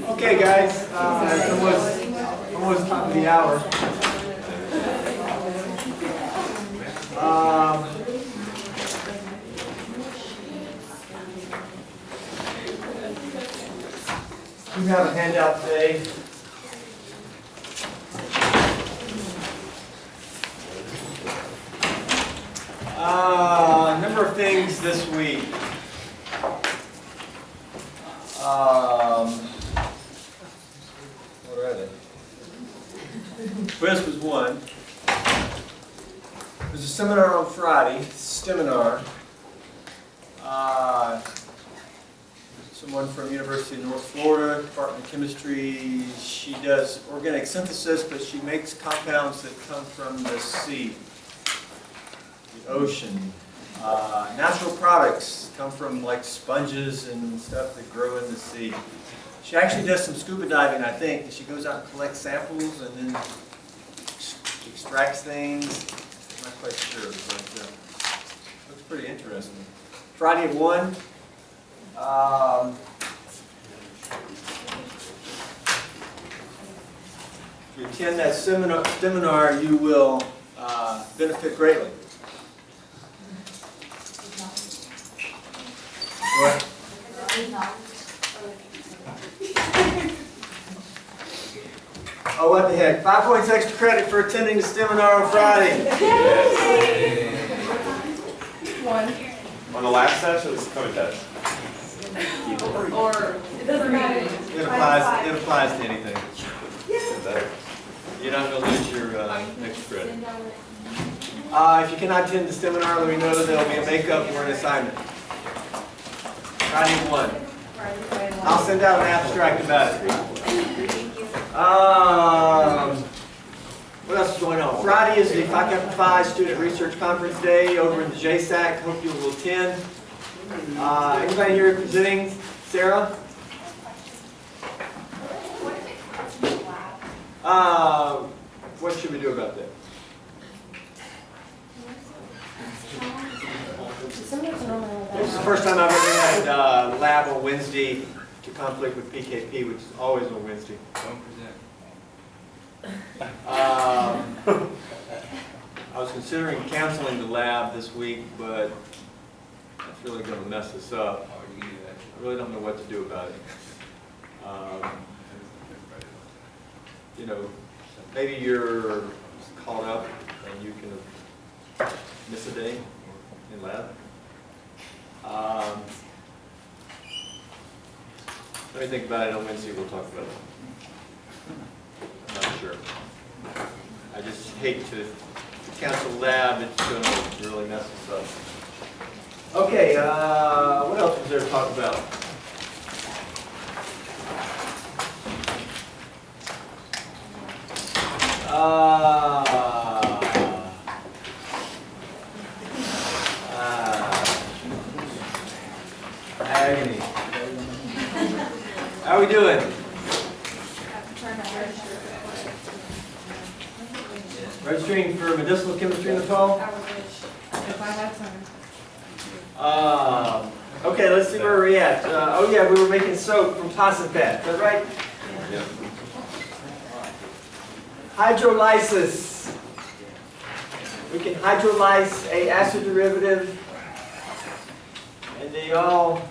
Okay, guys, it's almost top of the hour. We have a handout today. A number of things this week. What are they? Quiz was one. There's a seminar on Friday, seminar. Someone from University of North Florida, Department of Chemistry. She does organic synthesis, but she makes compounds that come from the sea, the ocean. Natural products come from like sponges and stuff that grow in the sea. She actually does some scuba diving, I think. She goes out and collects samples and then extracts things. I'm not quite sure, but looks pretty interesting. Friday at 1. If you attend that seminar, you will benefit greatly. What? Oh, what the heck. 5 points extra credit for attending the seminar on Friday. One. On the last test or the coming test? Or, it doesn't matter. It applies to anything. Better. You're not going to lose your extra credit. If you cannot attend the seminar, let me know. There will be a makeup or an assignment. Friday 1. I'll send out an abstract about it. What else is going on? Friday is the Phi Kappa Phi Student Research Conference Day over in the JSAC. Hope you will attend. Anybody here presenting? Sarah? What should we do about that? This is the first time I've ever had lab on Wednesday to conflict with PKP, which is always on Wednesday. Don't present. I was considering canceling the lab this week, but that's really going to mess us up. Oh, you can do that. I really don't know what to do about it. You know, maybe you're caught up and you can miss a day in lab. Let me think about it on Wednesday. We'll talk about it. I'm not sure. I just hate to cancel lab. It's going to really mess us up. Okay, what else was there to talk about? Agony. How are we doing? Registering for medicinal chemistry in the fall? If I had time. Okay, let's see where we're at. Oh yeah, we were making soap from possum fat. Is that right? Yeah. Hydrolysis. We can hydrolyze a acid derivative, and they all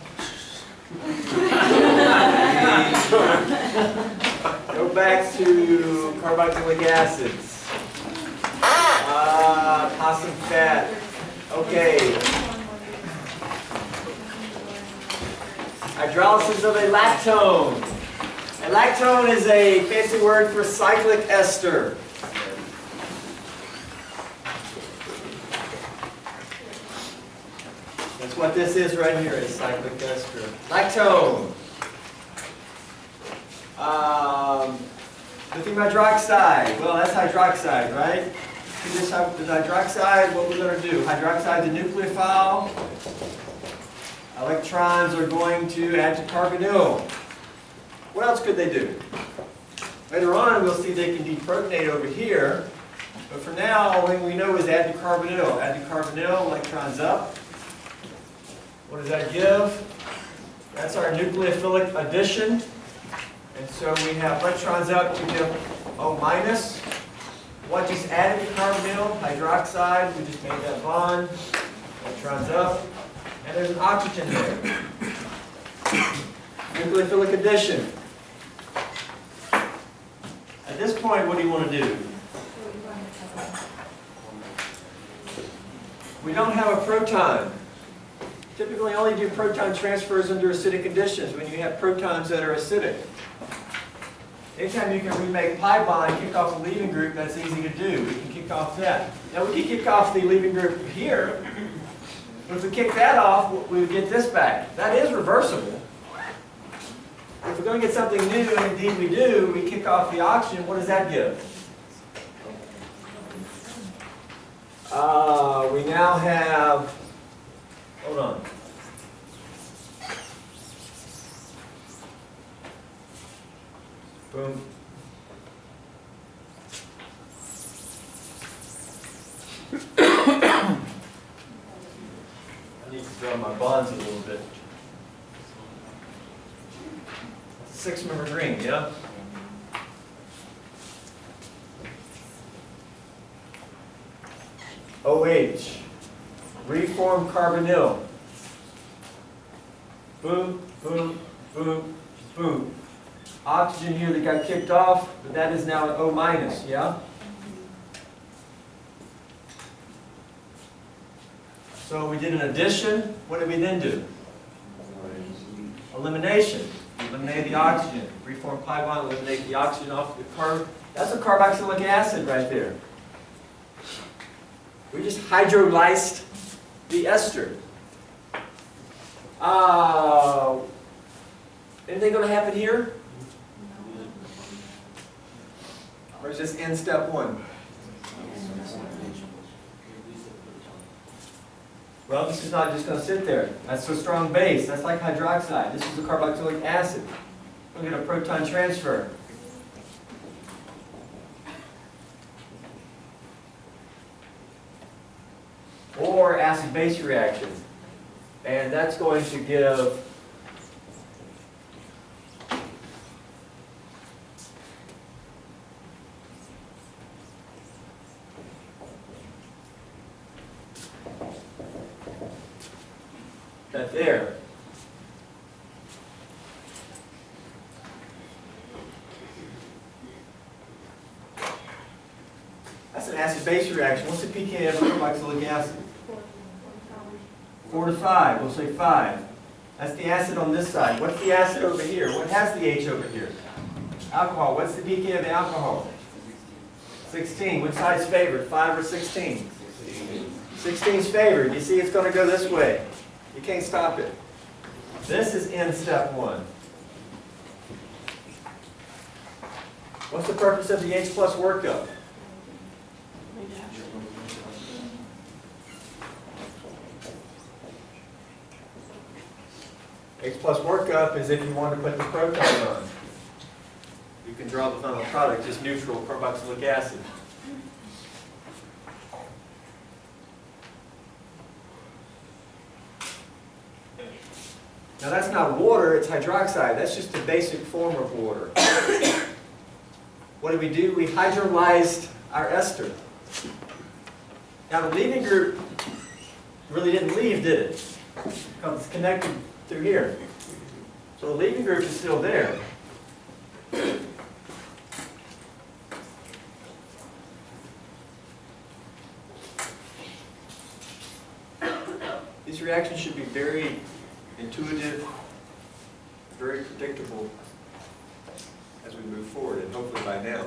go back to carboxylic acids. Possum fat. Okay. Hydrolysis of a lactone. A lactone is a fancy word for cyclic ester. That's what this is right here, is cyclic ester. Lactone. Lithium hydroxide. Well, that's hydroxide, right? This hydroxide, what we're going to do, hydroxide the nucleophile. Electrons are going to add to carbonyl. What else could they do? Later on, we'll see they can deprotonate over here. But for now, all we know is add to carbonyl. Add to carbonyl, electrons up. What does that give? That's our nucleophilic addition. And so we have electrons up to give O minus. What just added to carbonyl? Hydroxide. We just made that bond. Electrons up. And there's an oxygen there. Nucleophilic addition. At this point, what do you want to do? We don't have a proton. Typically only do proton transfers under acidic conditions when you have protons that are acidic. Anytime you can remake pi bond, kick off the leaving group, that's easy to do. We can kick off that. Now we can kick off the leaving group here, but if we kick that off, we would get this back. That is reversible. If we're going to get something new, and indeed we do, we kick off the oxygen, what does that give? We now have, hold on. Boom. I need to draw my bonds a little bit. 6-member ring, yeah? OH, reformed carbonyl. Boom, boom, boom, boom. Oxygen here that got kicked off, but that is now an O minus, yeah? So we did an addition. What did we then do? Elimination. Eliminate the oxygen. Reform pi bond, eliminate the oxygen off the carbon. That's a carboxylic acid right there. We just hydrolyzed the ester. Anything going to happen here? Or is this end step one? Well, this is not just going to sit there. That's a strong base. That's like hydroxide. This is a carboxylic acid. We'll get a proton transfer. Or acid-base reaction. And that's going to give that there. That's an acid-base reaction. What's the pKa of carboxylic acid? 4 to 5. We'll say 5. That's the acid on this side. What's the acid over here? What has the H over here? Alcohol. What's the pKa of the alcohol? 16. Which side's favored? 5 or 16? 16 is favored. You see it's going to go this way. You can't stop it. This is in step one. What's the purpose of the H plus workup? H plus workup is if you want to put the proton on. You can draw the final product, just neutral carboxylic acid. Now that's not water, it's hydroxide. That's just the basic form of water. What did we do? We hydrolyzed our ester. Now the leaving group really didn't leave, did it? Because it's connected through here. So the leaving group is still there. These reactions should be very intuitive, very predictable as we move forward, and hopefully by now.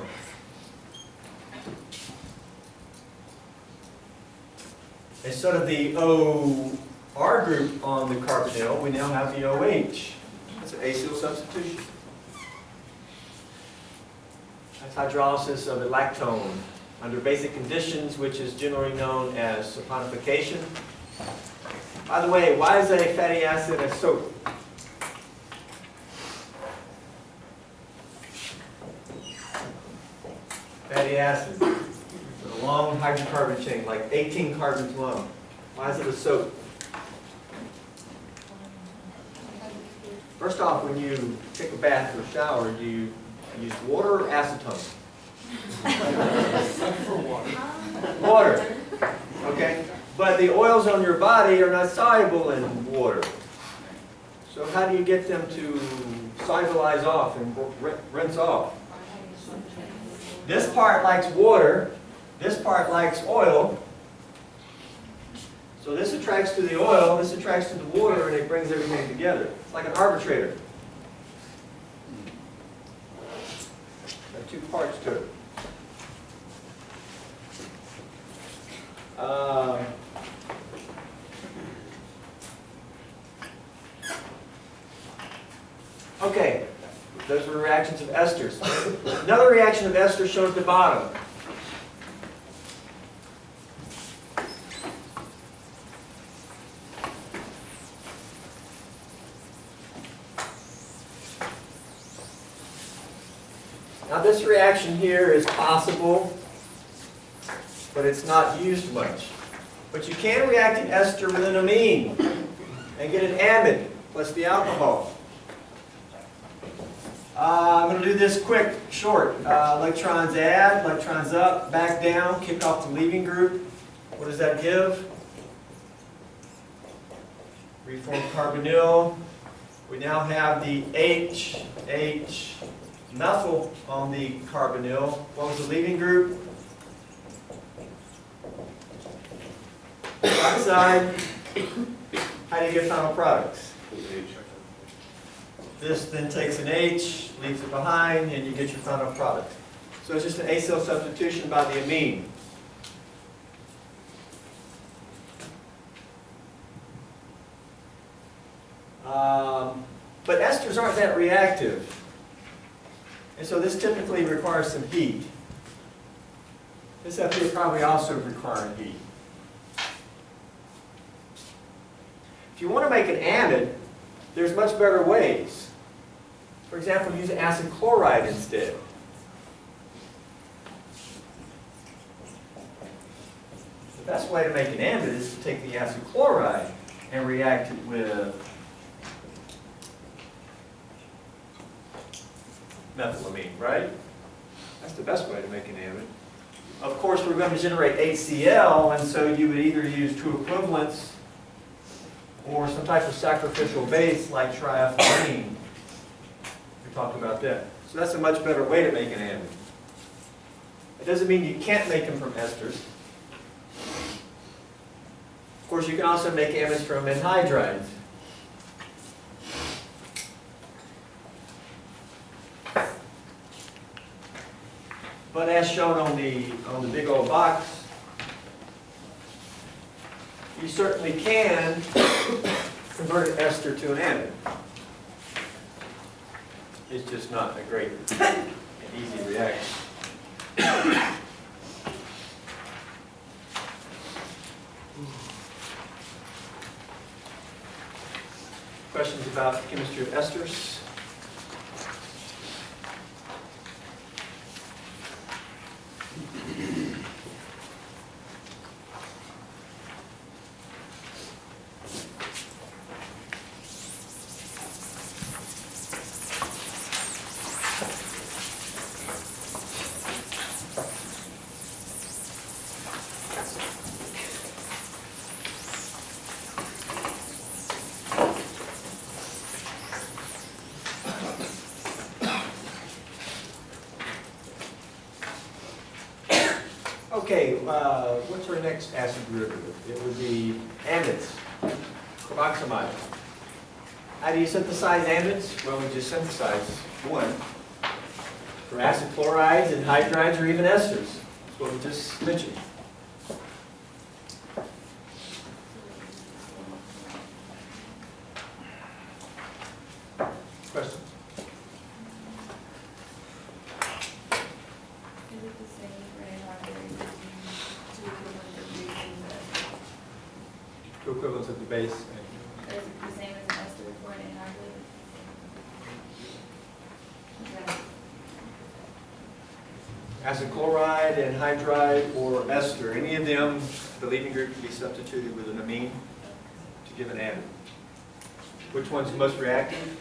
Instead of the OR group on the carbonyl, we now have the OH. That's an acyl substitution. That's hydrolysis of a lactone under basic conditions, which is generally known as saponification. By the way, why is a fatty acid a soap? Fatty acid with a long hydrocarbon chain, like 18 carbons long. Why is it a soap? First off, when you take a bath or shower, do you use water or acetone? Water. Okay? But the oils on your body are not soluble in water. So how do you get them to solubilize off and rinse off? This part likes water, this part likes oil. So this attracts to the oil, this attracts to the water, and it brings everything together. It's like an arbitrator. There are two parts to it. Okay, those were reactions of esters. Another reaction of esters shown at the bottom. Now this reaction here is possible, but it's not used much. But you can react an ester with an amine and get an amide plus the alcohol. I'm going to do this quick, short. Electrons add, electrons up, back down, kick off the leaving group. What does that give? Reformed carbonyl. We now have the H methyl on the carbonyl. What was the leaving group? Oxide. How do you get final products? This then takes an H, leaves it behind, and you get your final product. So it's just an acyl substitution by the amine. But esters aren't that reactive. And so this typically requires some heat. This up here probably also requires heat. If you want to make an amide, there's much better ways. For example, use acid chloride instead. The best way to make an amide is to take the acid chloride and react it with methylamine, right? That's the best way to make an amide. Of course, we're going to generate HCl, and so you would either use two equivalents or some type of sacrificial base like triethylene. We talked about that. So that's a much better way to make an amide. It doesn't mean you can't make them from esters. Of course, you can also make amides from anhydrides. But as shown on the big old box, you certainly can convert an ester to an amide. It's just not a great and easy reaction. Questions about the chemistry of esters? Okay, what's our next acid derivative? It would be amides, carboxylides. How do you synthesize amides? Well, we just synthesize one for acid chlorides and hydrides or even esters. That's what we just mentioned. Questions? Is it the same for anhydride using two equivalents of using the, Two equivalents of the base. or is it the same as an ester for an anhydride? Okay. Acid chloride, anhydride, or ester, any of them, the leaving group can be substituted with an amine to give an amide. Which one's most reactive?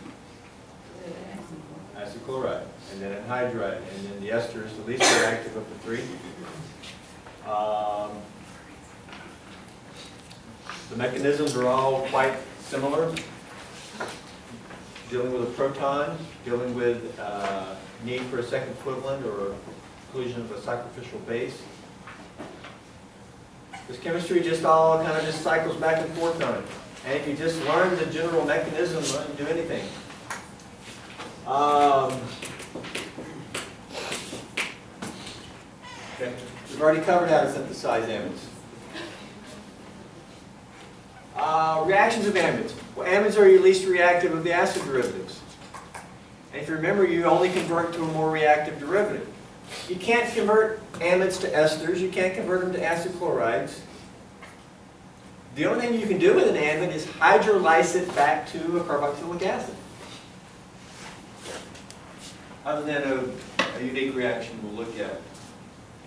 acid chloride, and then anhydride, and then the ester is the least reactive of the three. The mechanisms are all quite similar. Dealing with a proton, dealing with need for a second equivalent or inclusion of a sacrificial base. This chemistry just all kind of just cycles back and forth on it. And if you just learn the general mechanism, you don't do anything. Okay. We've already covered how to synthesize amides. Reactions of amides. Well, amides are your least reactive of the acid derivatives. And if you remember, you only convert to a more reactive derivative. You can't convert amides to esters. You can't convert them to acid chlorides. The only thing you can do with an amide is hydrolyze it back to a carboxylic acid. Other than a unique reaction we'll look at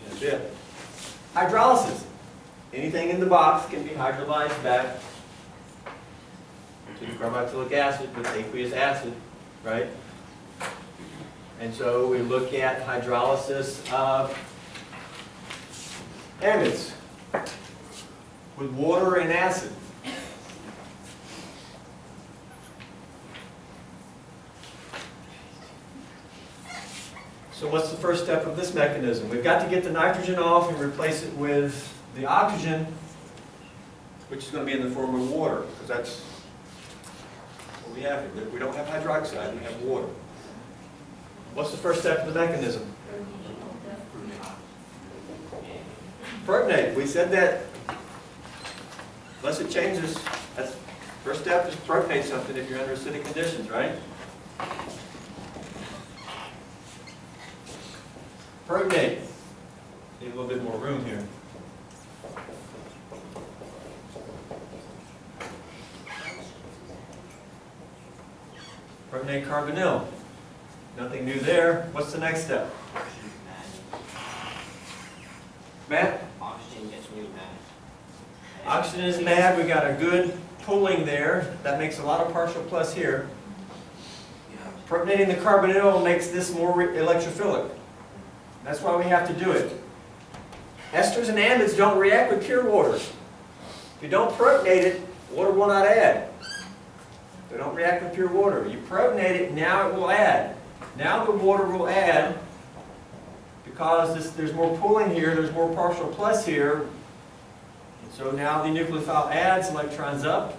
in a bit. Hydrolysis. Anything in the box can be hydrolyzed back to the carboxylic acid with aqueous acid, right? And so we look at hydrolysis of amides with water and acid. So what's the first step of this mechanism? We've got to get the nitrogen off and replace it with the oxygen, which is going to be in the form of water, because that's what we have here. We don't have hydroxide, we have water. What's the first step of the mechanism? Protonate. We said that unless it changes, that's first step is to protonate something if you're under acidic conditions, right? Protonate. Need a little bit more room here. Protonate carbonyl. Nothing new there. What's the next step? Matt? Oxygen gets really bad. Oxygen is mad. We got a good pooling there. That makes a lot of partial plus here. Protonating the carbonyl makes this more electrophilic. That's why we have to do it. Esters and amides don't react with pure water. If you don't protonate it, water will not add. They don't react with pure water. You protonate it, now it will add. Now the water will add because there's more pooling here, there's more partial plus here. And so now the nucleophile adds electrons up.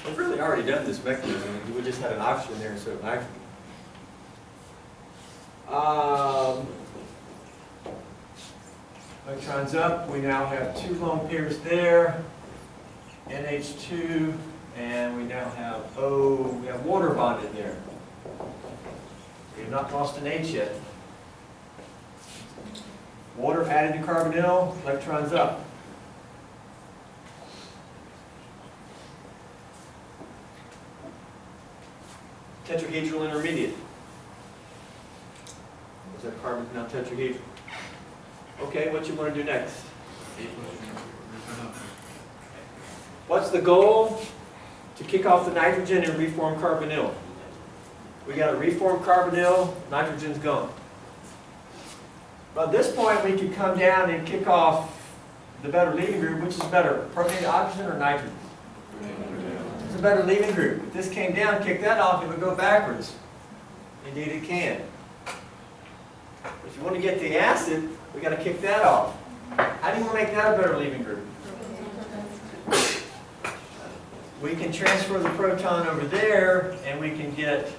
We've really already done this mechanism. We just had an oxygen there instead of nitrogen. Electrons up. We now have two lone pairs there. NH2, and we now have we have water bonded there. We have not lost an H yet. Water added to carbonyl, electrons up. Tetrahedral intermediate. Is that carbon now tetrahedral? Okay, what you want to do next? What's the goal? To kick off the nitrogen and reform carbonyl. We got to reform carbonyl, nitrogen's gone. But at this point, we could come down and kick off the better leaving group. Which is better, protonated oxygen or nitrogen? It's a better leaving group. If this came down, kick that off, it would go backwards. Indeed it can. If you want to get the acid, we got to kick that off. How do you want to make that a better leaving group? We can transfer the proton over there, and we can get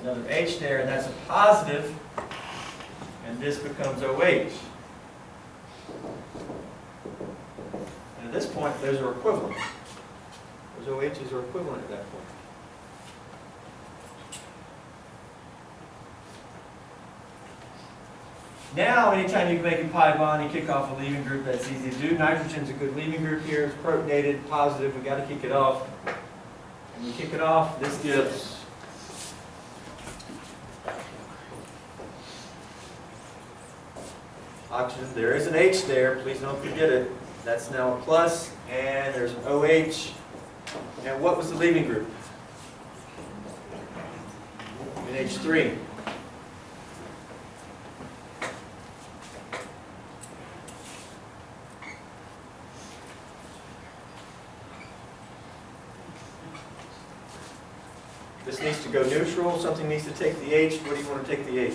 another H there, and that's a positive, and this becomes OH. And at this point, those are equivalent. Those OHs are equivalent at that point. Now, anytime you can make a pi bond, you kick off a leaving group, that's easy to do. Nitrogen's a good leaving group here. It's protonated, positive. We've got to kick it off. And we kick it off, this gives Oxygen, there is an H there, please don't forget it. That's now a plus, and there's an OH. And what was the leaving group? NH3. This needs to go neutral, something needs to take the H. What do you want to take the H?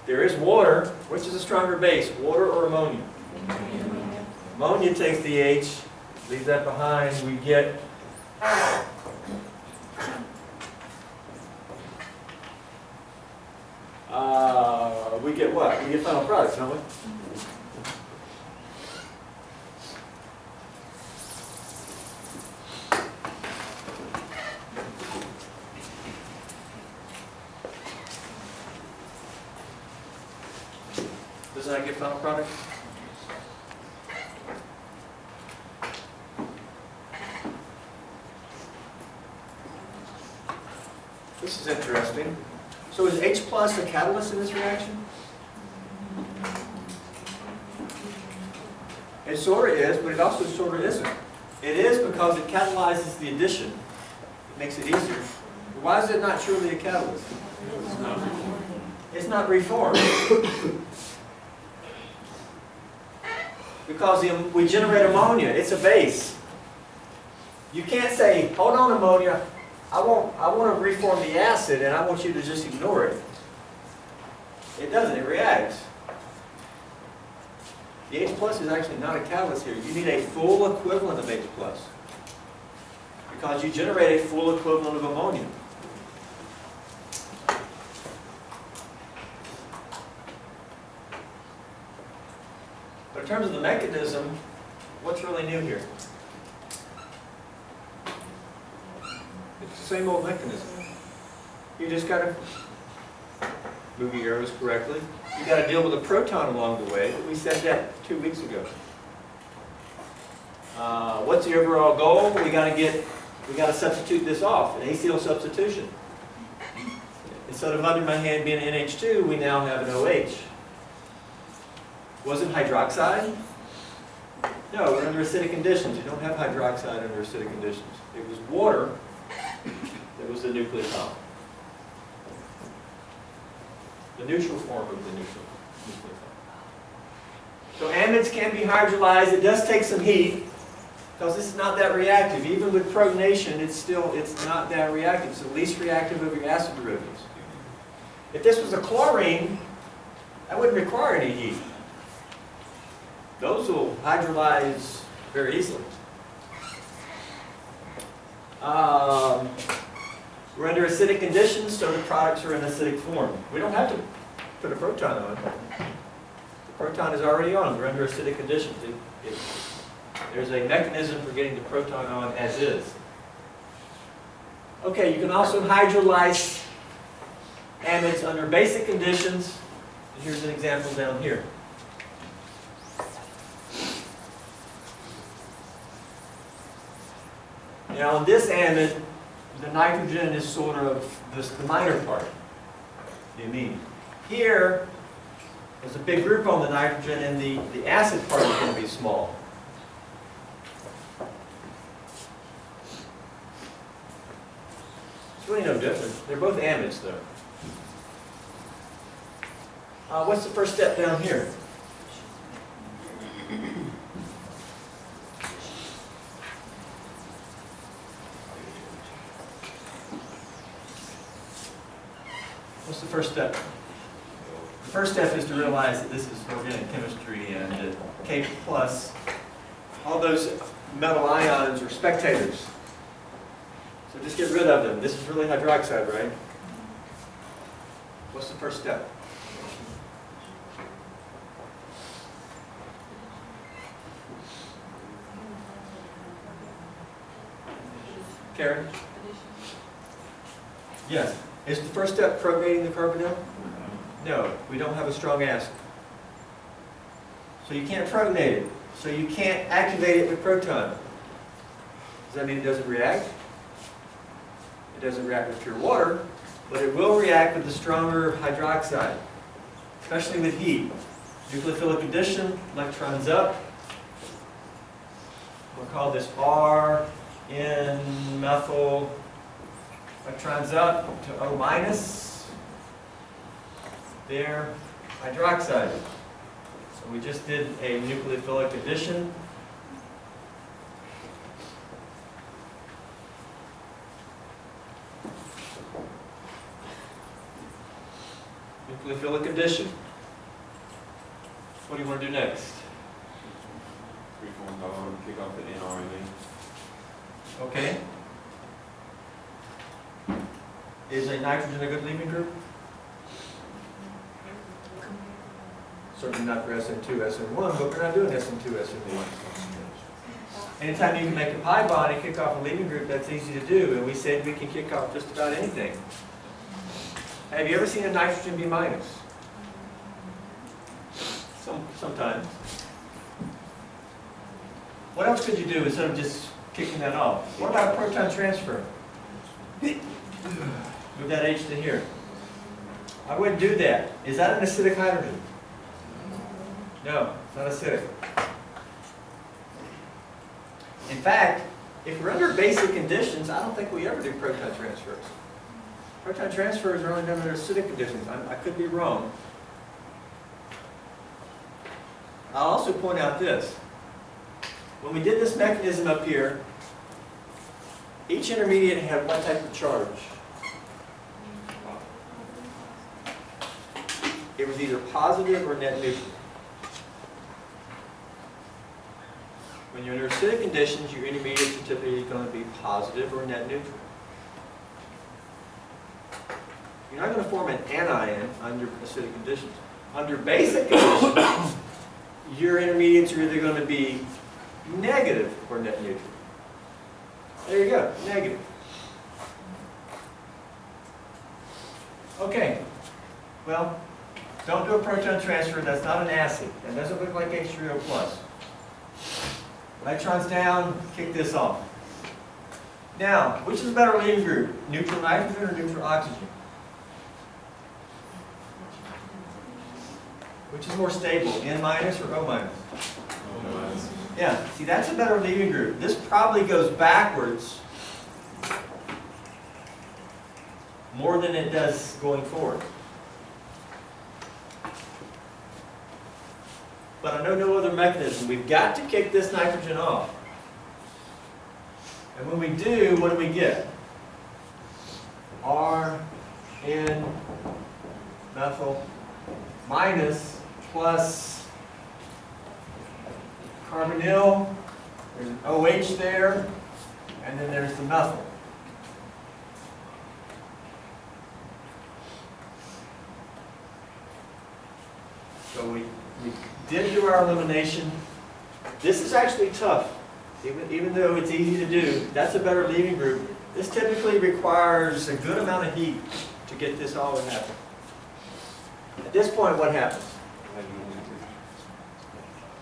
There is water. Which is a stronger base, water or ammonia? Ammonia takes the H, leave that behind, we get what? We get final products, don't we? Doesn't that get final product? This is interesting. So is H plus a catalyst in this reaction? It sort of is, but it also sort of isn't. It is because it catalyzes the addition. It makes it easier. Why is it not truly a catalyst? It's not reformed. Because we generate ammonia. It's a base. You can't say, hold on ammonia, I want to reform the acid and I want you to just ignore it. It doesn't, it reacts. The H plus is actually not a catalyst here. You need a full equivalent of H plus. Because you generate a full equivalent of ammonia. But in terms of the mechanism, what's really new here? It's the same old mechanism. You just got to move your arrows correctly. You got to deal with a proton along the way. We said that 2 weeks ago. What's the overall goal? We got to substitute this off, an ACL substitution. Instead of under my hand being an NH2, we now have an OH. Was it hydroxide? No, we're under acidic conditions. You don't have hydroxide under acidic conditions. It was water that was the nucleophile. The neutral form of the nucleophile. So amides can be hydrolyzed. It does take some heat because this is not that reactive. Even with protonation, it's not that reactive. It's the least reactive of your acid derivatives. If this was a chlorine, that wouldn't require any heat. Those will hydrolyze very easily. We're under acidic conditions, so the products are in acidic form. We don't have to put a proton on. The proton is already on. We're under acidic conditions. There's a mechanism for getting the proton on as is. Okay, you can also hydrolyze amides under basic conditions. And here's an example down here. Now, in this amide, the nitrogen is sort of the minor part, the amine. Here, there's a big group on the nitrogen, and the acid part is going to be small. It's really no different. They're both amides, though. What's the first step down here? What's the first step? The first step is to realize that this is organic chemistry and that K plus, all those metal ions are spectators. So just get rid of them. This is really hydroxide, right? What's the first step? Karen? Yes. Is the first step protonating the carbonyl? No, we don't have a strong acid. So you can't protonate it. So you can't activate it with proton. Does that mean it doesn't react? It doesn't react with pure water. but it will react with the stronger hydroxide, especially with heat. Nucleophilic addition, electrons up. We'll call this R N methyl, electrons up to O minus. There, hydroxide. So we just did a nucleophilic addition. Nucleophilic addition. What do you want to do next? Reform carbon, kick off the NRNA. Okay. Is a nitrogen a good leaving group? Certainly not for SN2, SN1, but we're not doing SN2, SN1. Anytime you can make a pi bond and kick off a leaving group, that's easy to do, and we said we can kick off just about anything. Have you ever seen a nitrogen B minus? Sometimes. What else could you do instead of just kicking that off? What about proton transfer? Move that H to here. I wouldn't do that. Is that an acidic hydrogen? No, it's not acidic. In fact, if we're under basic conditions, I don't think we ever do proton transfers. Proton transfers are only done under acidic conditions. I could be wrong. I'll also point out this. When we did this mechanism up here, each intermediate had what type of charge? It was either positive or net neutral. When you're under acidic conditions, your intermediates are typically going to be positive or net neutral. You're not going to form an anion under acidic conditions. Under basic conditions, your intermediates are either going to be negative or net neutral. There you go, negative. Okay, well, don't do a proton transfer. That's not an acid. That doesn't look like H3O+. Electrons down, kick this off. Now, which is a better leaving group? Neutral nitrogen or neutral oxygen? Which is more stable, N minus or O minus? O minus. Yeah, see, that's a better leaving group. This probably goes backwards more than it does going forward. But I know no other mechanism. We've got to kick this nitrogen off. And when we do, what do we get? R, N, methyl, minus, plus carbonyl. There's an OH there, and then there's the methyl. So we did do our elimination. This is actually tough. Even though it's easy to do, that's a better leaving group. This typically requires a good amount of heat to get this all to happen. At this point, what happens?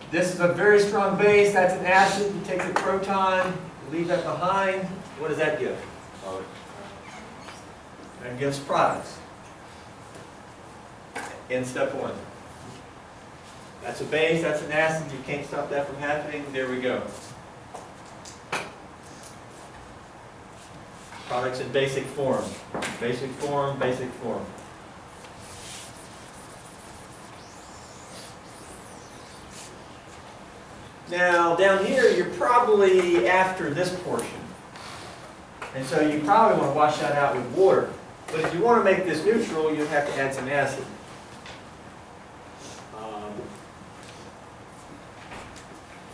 This is a very strong base. That's an acid. You take the proton, leave that behind. What does that give? That gives products in step one. That's a base, that's an acid. You can't stop that from happening. There we go. Products in basic form. Basic form, basic form. Now, down here, you're probably after this portion. And so you probably want to wash that out with water. But if you want to make this neutral, you have to add some acid.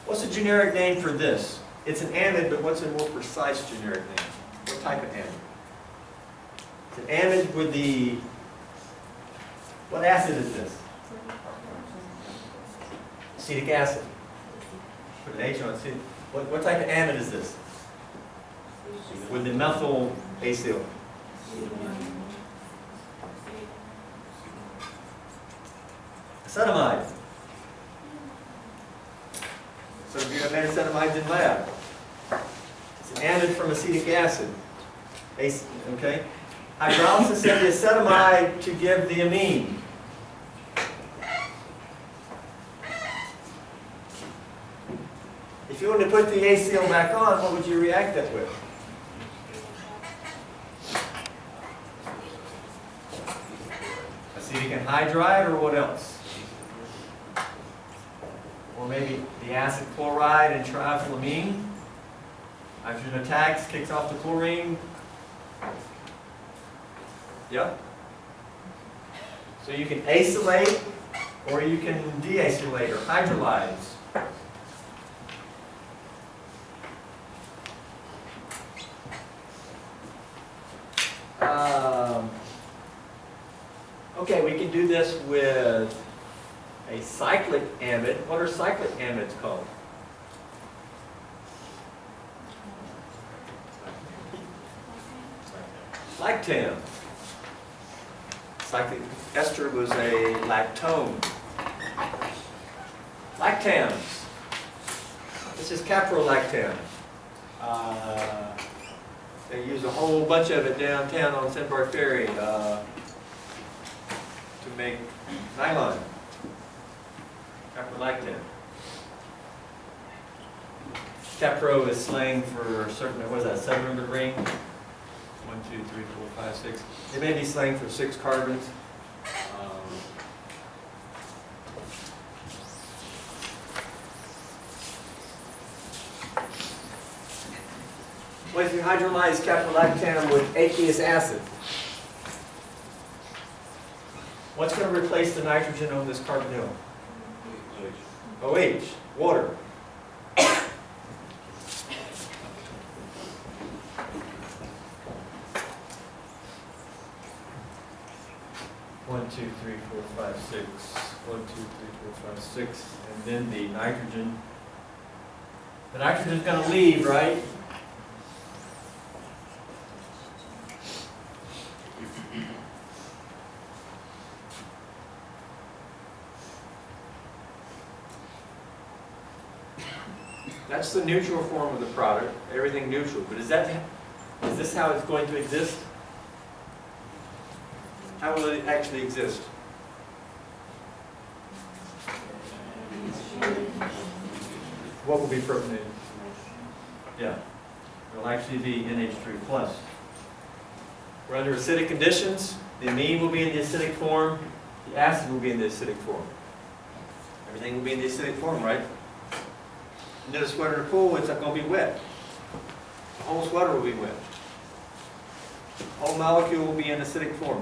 What's a generic name for this? It's an amide, but what's a more precise generic name? What type of amide? It's an amide with the... What acid is this? Acetic acid. Put an H on C. What type of amide is this? With the methyl acyl. Acetamide. So if you have made acetamides in lab, it's an amide from acetic acid. Okay? Hydrolysis of the acetamide to give the amine. If you wanted to put the ACL back on, what would you react that with? Acetic anhydride, or what else? Or maybe the acid chloride and triethylamine. Nitrogen attacks, kicks off the chlorine. Yep. So you can acylate, or you can deacylate, or hydrolyze. Okay, we can do this with a cyclic amide. What are cyclic amides called? Lactam. Cyclic ester was a lactone. Lactams. This is caprolactam. They use a whole bunch of it downtown on Sandbar Ferry to make nylon. Caprolactam. Capro is slang for certain, what was that, 7-membered ring? 1, 2, 3, 4, 5, 6. It may be slang for 6 carbons. What if you hydrolyze caprolactam with aqueous acid? What's going to replace the nitrogen on this carbonyl? OH, water. One, two, three, four, five, six. 1, 2, 3, 4, 5, 6. And then the nitrogen. The nitrogen's going to leave, right? That's the neutral form of the product, everything neutral. But is this how it's going to exist? How will it actually exist? What will be propionated? Yeah, it'll actually be NH3+. We're under acidic conditions. The amine will be in the acidic form. The acid will be in the acidic form. Everything will be in the acidic form, right? And then the sweater in the pool, it's not going to be wet. The whole sweater will be wet. The whole molecule will be in acidic form.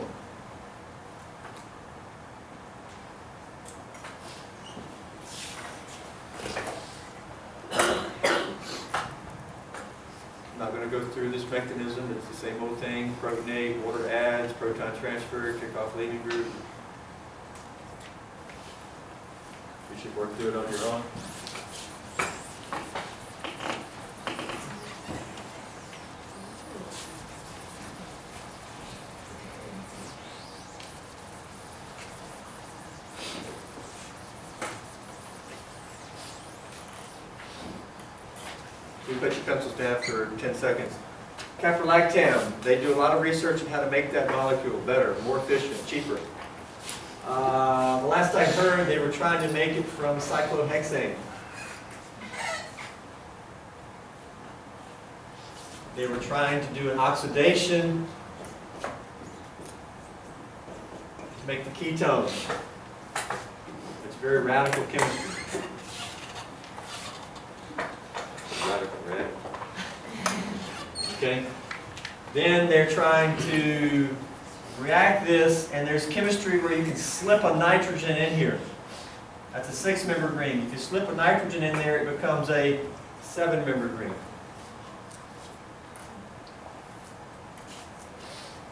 I'm not going to go through this mechanism. It's the same old thing. Protonate, water adds, proton transfer, kick off leaving group. You should work through it on your own. You put your pencils down for 10 seconds. Caprolactam, they do a lot of research on how to make that molecule better, more efficient, cheaper. The last I heard, they were trying to make it from cyclohexane. They were trying to do an oxidation to make the ketone. It's very radical chemistry. Radical red. Okay. Then they're trying to react this, and there's chemistry where you can slip a nitrogen in here. That's a 6-membered ring. If you slip a nitrogen in there, it becomes a 7-membered ring.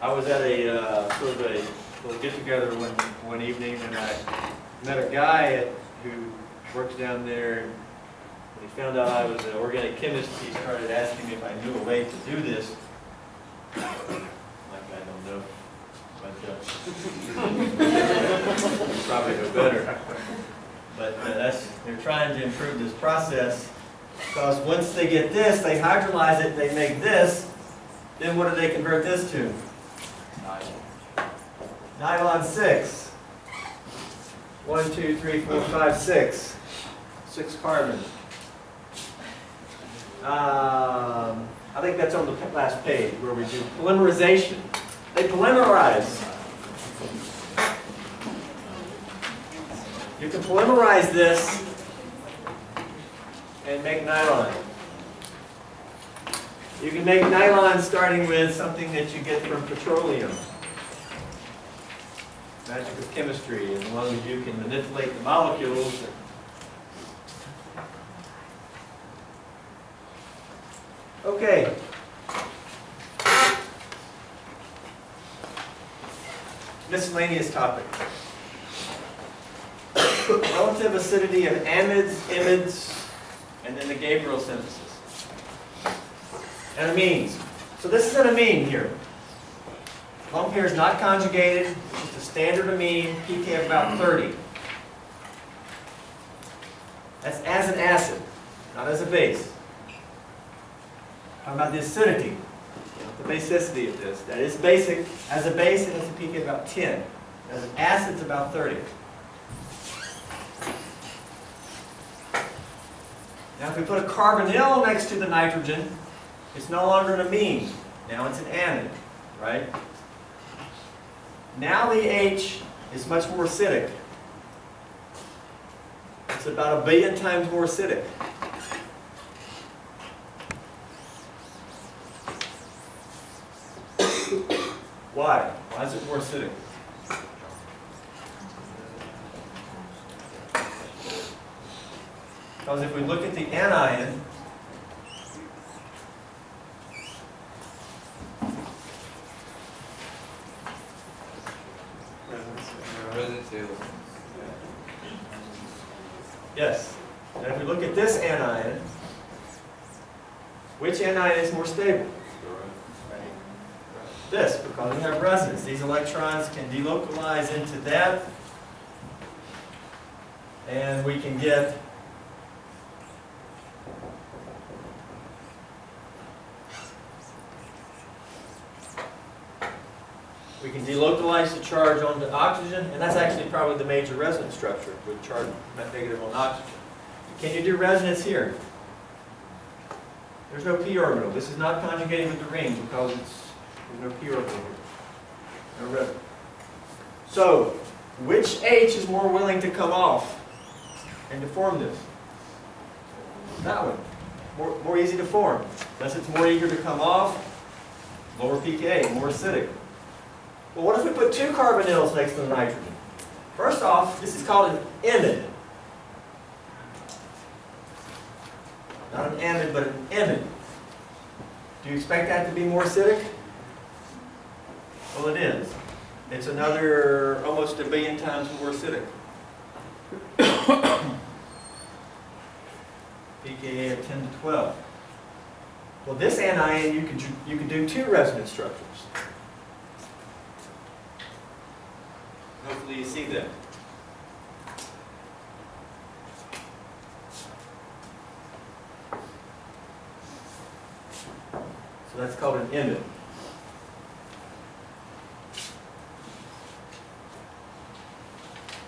I was at a sort of a little get-together one evening, and I met a guy who works down there. When he found out I was an organic chemist, he started asking me if I knew a way to do this. Like, I don't know, but you probably know better. But they're trying to improve this process, because once they get this, they hydrolyze it, they make this, then what do they convert this to? Nylon 6. 1, 2, 3, 4, 5, 6. 6 carbon. I think that's on the last page where we do polymerization. They polymerize. You can polymerize this and make nylon. You can make nylon starting with something that you get from petroleum. Magic of chemistry, as long as you can manipulate the molecules. Okay. Miscellaneous topic. Relative acidity of amides, imides, and then the Gabriel synthesis. And amines. So this is an amine here. Lone pair is not conjugated. It's just a standard amine, pK of about 30. That's as an acid, not as a base. How about the acidity? Not the basicity of this. That is basic. As a base, it has a pK of about 10. As an acid, it's about 30. Now if we put a carbonyl next to the nitrogen, it's no longer an amine. Now it's an amide, right? Now the H is much more acidic. It's about 1 billion times more acidic. Why? Why is it more acidic? Because if we look at the anion, yes. And if we look at this anion, which anion is more stable? This, because we have resonance. These electrons can delocalize into that, and we can get delocalize the charge onto oxygen, and that's actually probably the major resonance structure with charge negative on oxygen. Can you do resonance here? There's no p orbital. This is not conjugating with the ring because there's no p orbital here. No resonance. So, which H is more willing to come off and to form this? That one. More easy to form. Thus it's more eager to come off, lower pK, more acidic. Well, what if we put 2 carbonyls next to the nitrogen? First off, this is called an imide. Not an amide, but an imide. Do you expect that to be more acidic? Well, it is. It's another almost 1 billion times more acidic. pKa of 10 to 12. Well, this anion, you can do 2 resonance structures. Hopefully you see that. So that's called an imide.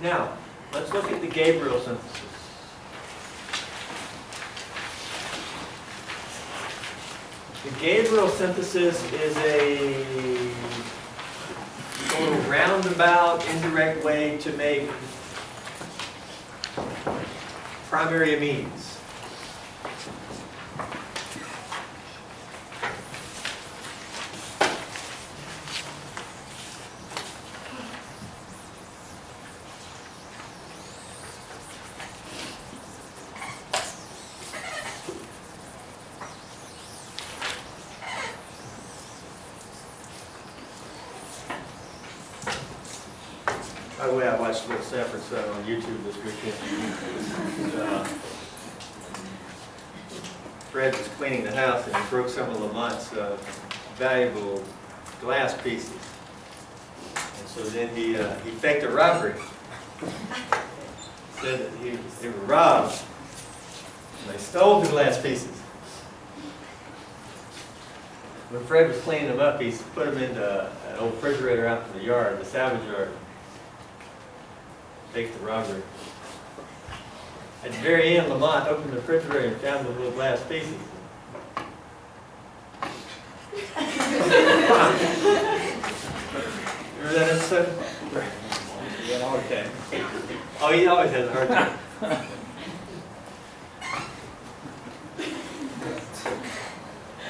Now, let's look at the Gabriel synthesis. The Gabriel synthesis is a sort of roundabout, indirect way to make primary amines. By the way, I watched Little Sanford's on YouTube this weekend. Fred was cleaning the house and he broke some of Lamont's valuable glass pieces. And so then he faked a robbery. Said that they were robbed. And they stole the glass pieces. when Fred was cleaning them up, he put them in an old refrigerator out in the yard, the salvage yard. Takes the robbery. At the very end, Lamont opened the refrigerator and found the little glass pieces. Remember that episode? He had a hard time. Oh, he always has a hard time.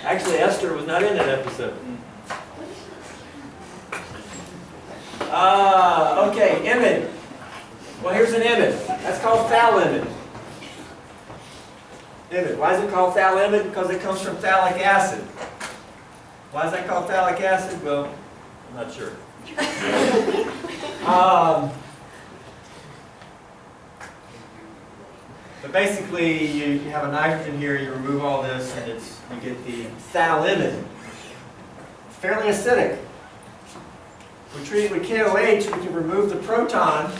Actually, Esther was not in that episode. Okay, image. Well, here's an image. That's called foul image. Image. Why is it called foul image? Because it comes from phthalic acid. Why is that called phthalic acid? Well, I'm not sure. But basically, you have a nitrogen here, you remove all this, and you get the phthal image. It's fairly acidic. We treat it with KOH, we can remove the proton.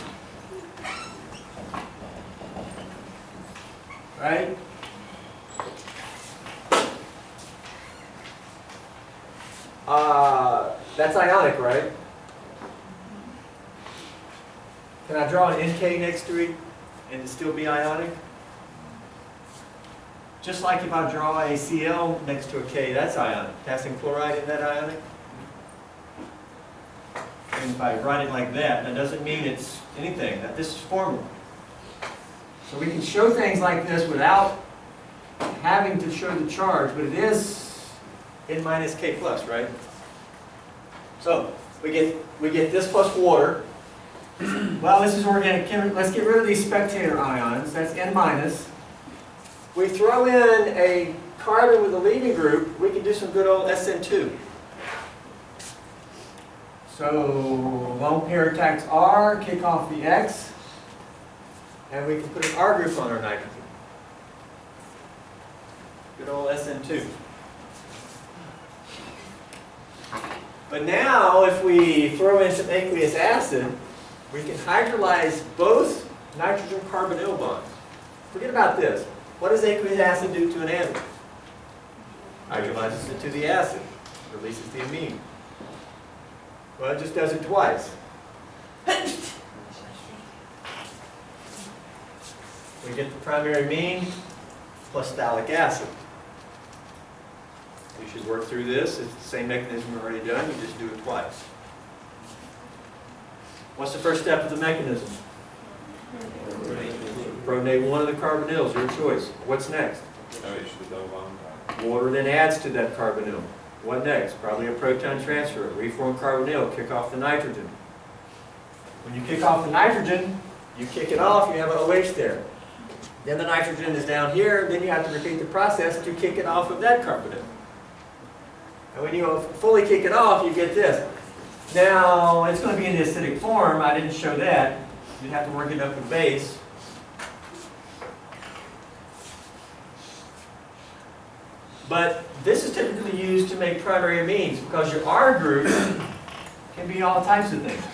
Right? That's ionic, right? Can I draw an NK next to it and it still be ionic? Just like if I draw a Cl next to a K, that's ionic. Potassium chloride, isn't that ionic? And if I write it like that, that doesn't mean it's anything. This is formula. So we can show things like this without having to show the charge, but it is N minus K plus, right? So we get this plus water. Well, this is organic chemistry. Let's get rid of these spectator ions. That's N minus. We throw in a carbon with a leaving group. We can do some good old SN2. So lone pair attacks R, kick off the X, and we can put an R group on our nitrogen. Good old SN2. But now, if we throw in some aqueous acid, we can hydrolyze both nitrogen carbonyl bonds. Forget about this. What does aqueous acid do to an anion? Hydrolyzes it to the acid, releases the amine. Well, it just does it twice. We get the primary amine plus phthalic acid. We should work through this. It's the same mechanism we've already done. You just do it twice. What's the first step of the mechanism? Protonate one of the carbonyls, your choice. What's next? Water then adds to that carbonyl. What next? Probably a proton transfer. Reform carbonyl, kick off the nitrogen. When you kick off the nitrogen, you kick it off, you have an OH there. Then the nitrogen is down here, then you have to repeat the process to kick it off of that carbonyl. And when you fully kick it off, you get this. Now, it's going to be in the acidic form. I didn't show that. You'd have to work it up with base. But this is typically used to make primary amines because your R group can be all types of things.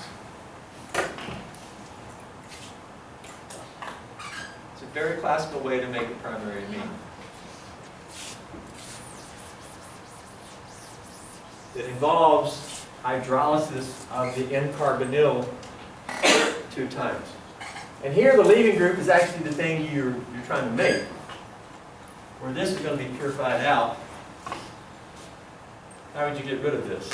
It's a very classical way to make a primary amine. It involves hydrolysis of the N-carbonyl 2 times. And here the leaving group is actually the thing you're trying to make. Where this is going to be purified out. How would you get rid of this?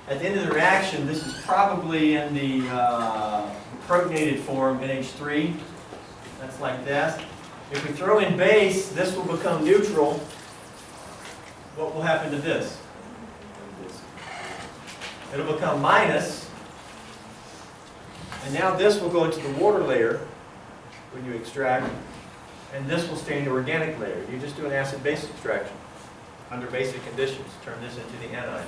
At the end of the reaction, this is probably in the protonated form, NH3. That's like that. If we throw in base, this will become neutral. What will happen to this? It'll become minus. And now this will go into the water layer when you extract, and this will stay in the organic layer. You just do an acid-base extraction under basic conditions. Turn this into the anion.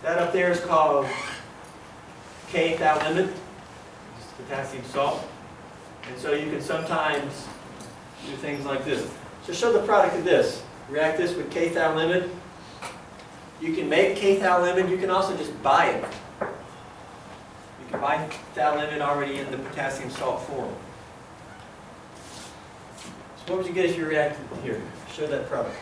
That up there is called K-thal limit. This is potassium salt. And so you can sometimes do things like this. So show the product of this. React this with K-thal limit. You can make K-thal limit. You can also just buy it. Biphthalate already in the potassium salt form. So what would you get if you reacted here? Show that product.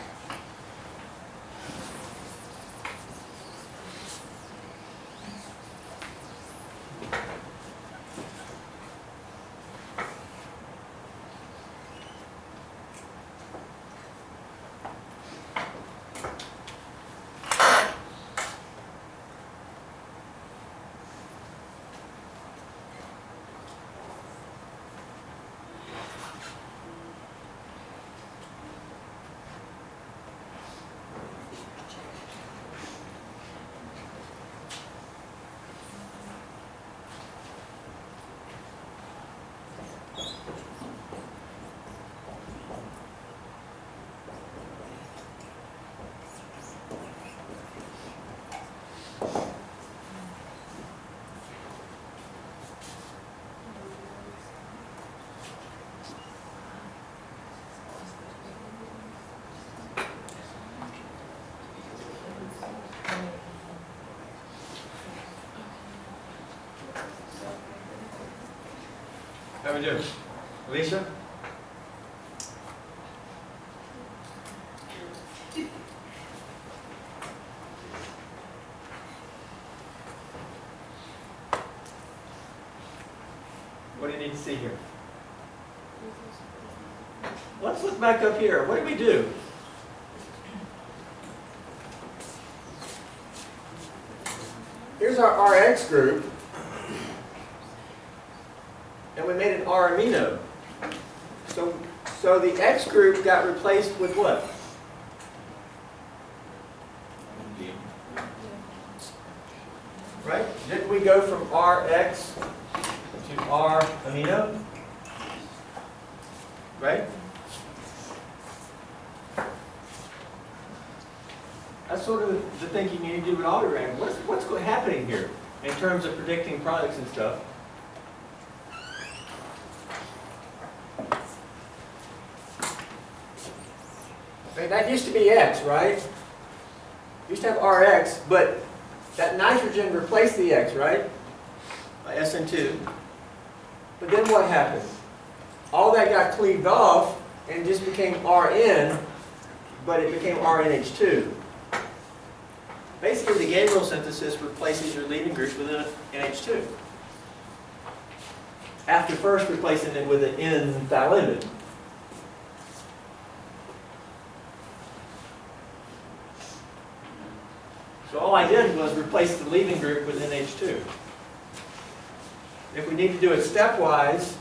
How we doing? Alicia? What do you need to see here? Let's look back up here. What did we do? Here's our Rx group. And we made an R amino. So the X group got replaced with what? Right? Didn't we go from Rx to R amino? Right? That's sort of the thinking you need to do with autoreactor. What's happening here in terms of predicting products and stuff? That used to be X, right? Used to have Rx, but that nitrogen replaced the X, right? By SN2. But then what happened? All that got cleaved off and just became Rn, but it became RNH2. Basically, the Gabriel synthesis replaces your leaving group with an NH2. After first replacing it with an N-phthalimide. So all I did was replace the leaving group with NH2. If we need to do it stepwise,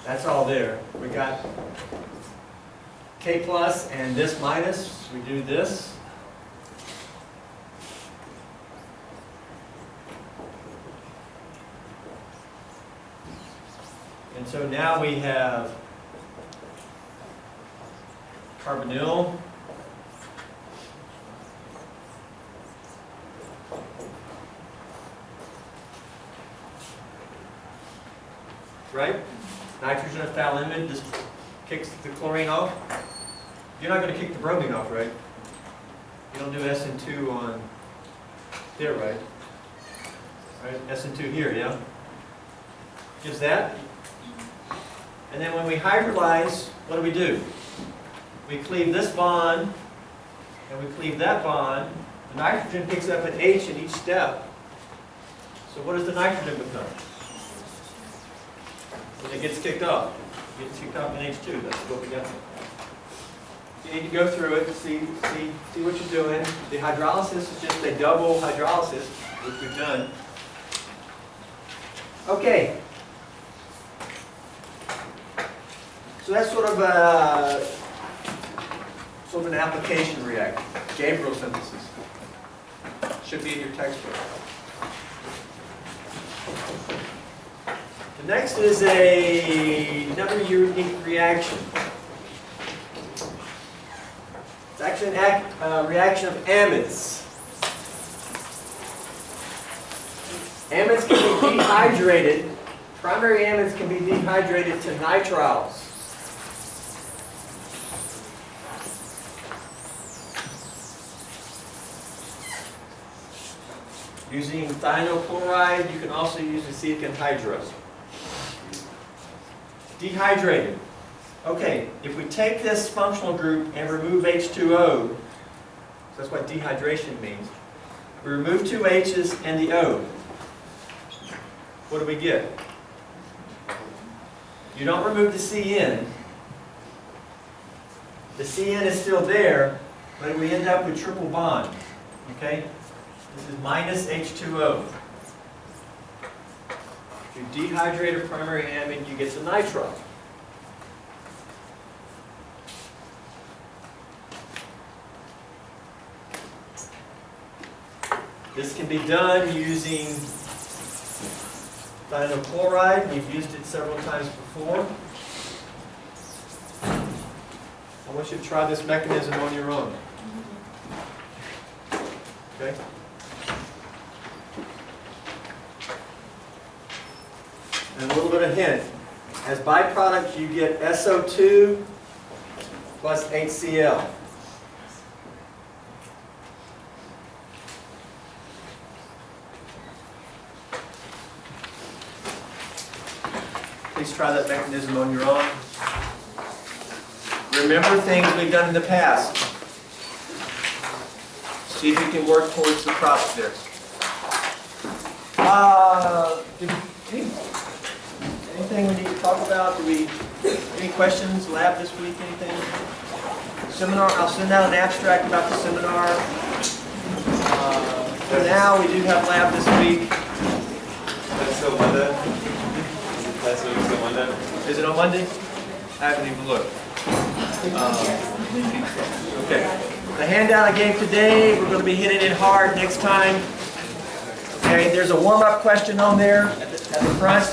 that's all there. We got K plus and this minus. We do this. And so now we have carbonyl, right? Nitrogen of phthalimide just kicks the chlorine off. You're not going to kick the bromine off, right? You don't do SN2 on there, right? Right? SN2 here, yeah? Gives that. And then when we hydrolyze, what do? We cleave this bond, and we cleave that bond. The nitrogen picks up an H in each step. So what does the nitrogen become? When it gets kicked off. It gets kicked off in H2. That's what we got. You need to go through it, see what you're doing. The hydrolysis is just a double hydrolysis, which we've done. Okay. So that's sort of an application reaction. Gabriel synthesis. Should be in your textbook. The next is another unique reaction. It's actually a reaction of amides. Amides can be dehydrated. Primary amides can be dehydrated to nitriles. Using thionyl chloride, you can also use acetic anhydrous. Dehydrated. Okay, if we take this functional group and remove H2O, that's what dehydration means. We remove two H's and the O. What do we get? You don't remove the CN. The CN is still there, but we end up with triple bond. Okay? This is minus H2O. If you dehydrate a primary amide, you get the nitrile. This can be done using thionyl chloride. We've used it several times before. I want you to try this mechanism on your own. Okay? And a little bit of hint. As byproduct, you get SO2 plus HCl. Please try that mechanism on your own. Remember things we've done in the past. See if you can work towards the crops there. Anything we need to talk about? Any questions? Lab this week? Anything? Seminar? I'll send out an abstract about the seminar. For now, we do have lab this week. That's still Monday? That's still Monday? Is it on Monday? I haven't even looked. Okay. The handout I gave today, we're going to be hitting it hard next time. Okay, there's a warm-up question on there at the front.